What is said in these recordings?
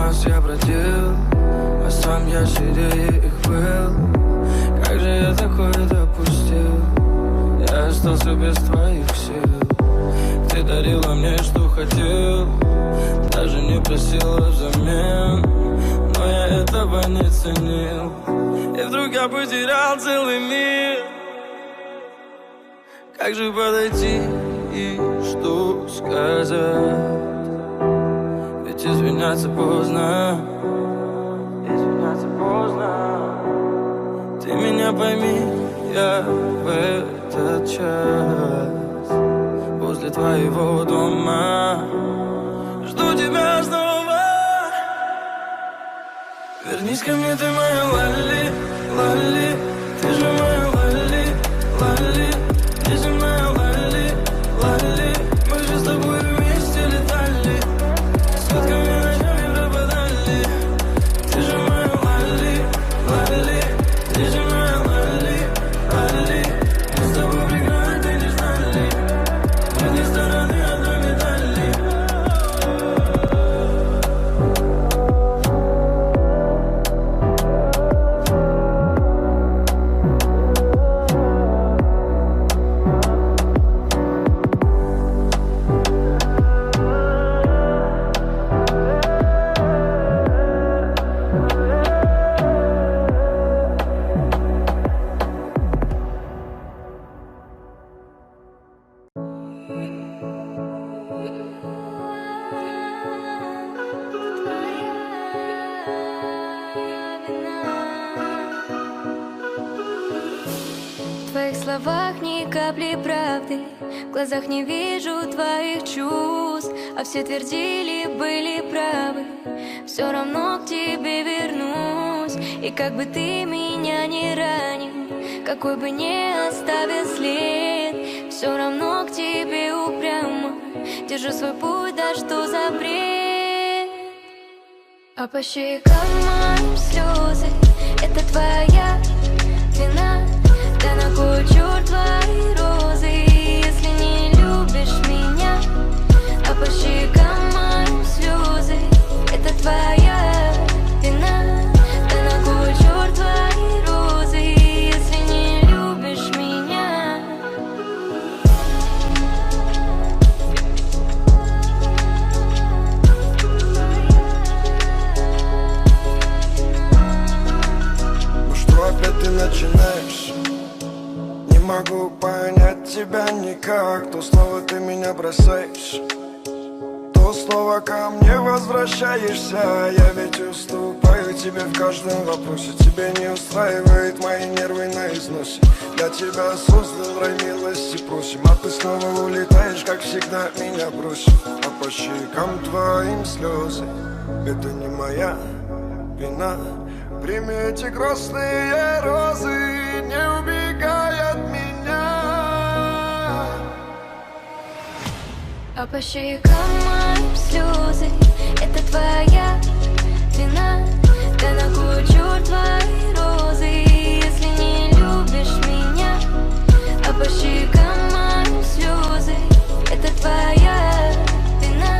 нас я бродил, а сам я сильнее их был. Как же я такое допустил? Я остался без твоих сил. Ты дарила мне, что хотел, даже не просила взамен, но я этого не ценил. И вдруг я потерял целый мир. Как же подойти и что сказать? Ведь извиняться поздно. Извиняться поздно. Ты меня пойми, я в этот час возле твоего дома жду тебя снова. Вернись ко мне, ты моя лали, лали. Ты же моя лали, лали. Ты же моя лали, лали. Мы же с тобой вместе летали, сутками ночами пропадали. Ты же моя лали, лали. Ты же моя лали, лали. Мы с тобой преграды не знали, мы две стороны одной медали. В твоих словах ни капли правды, в глазах не вижу твоих чувств. А все твердили, были правы, все равно к тебе вернусь. И как бы ты меня не ранил, какой бы ни оставил след, все равно к тебе упрямо держу свой путь, да что за бред. А по щекам моим слезы, это твоя вина. Да на кой черт твои розы, если не любишь меня? А по щекам моим слезы, это твоя вина. Да на кой черт твои розы, если не любишь меня? Ну что опять ты начинаешь? Не могу понять тебя никак. То снова ты меня бросаешь, то снова ко мне возвращаешься. Я ведь уступаю тебе в каждом вопросе. Тебя не устраивает мои нервы на износе. Я тебя создал, рай милости просим, а ты снова улетаешь, как всегда меня бросишь. А по щекам твоим слезы, это не моя вина. Прими эти грустные розы, не убегай от меня. А по щекам моим слезы, это твоя вина. Да на кой черт твои розы, если не любишь меня? А по щекам моим слезы, это твоя вина.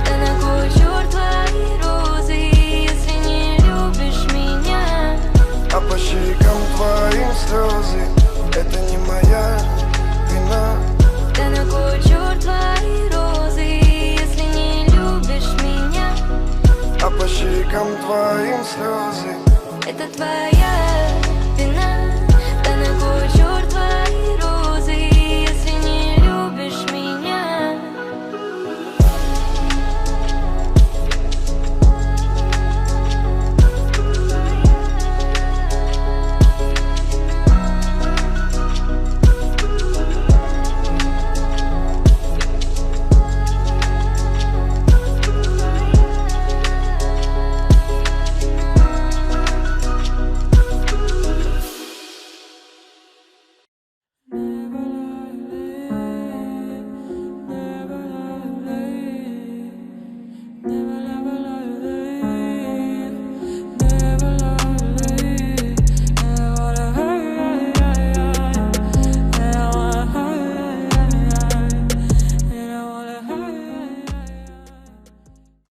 Да на кой черт твои розы, если не любишь меня? А по щекам твоим слезы, это не моя вина. Да на кой черт твои розы, если не любишь меня? А по щекам твоим слезы, это твоя вина.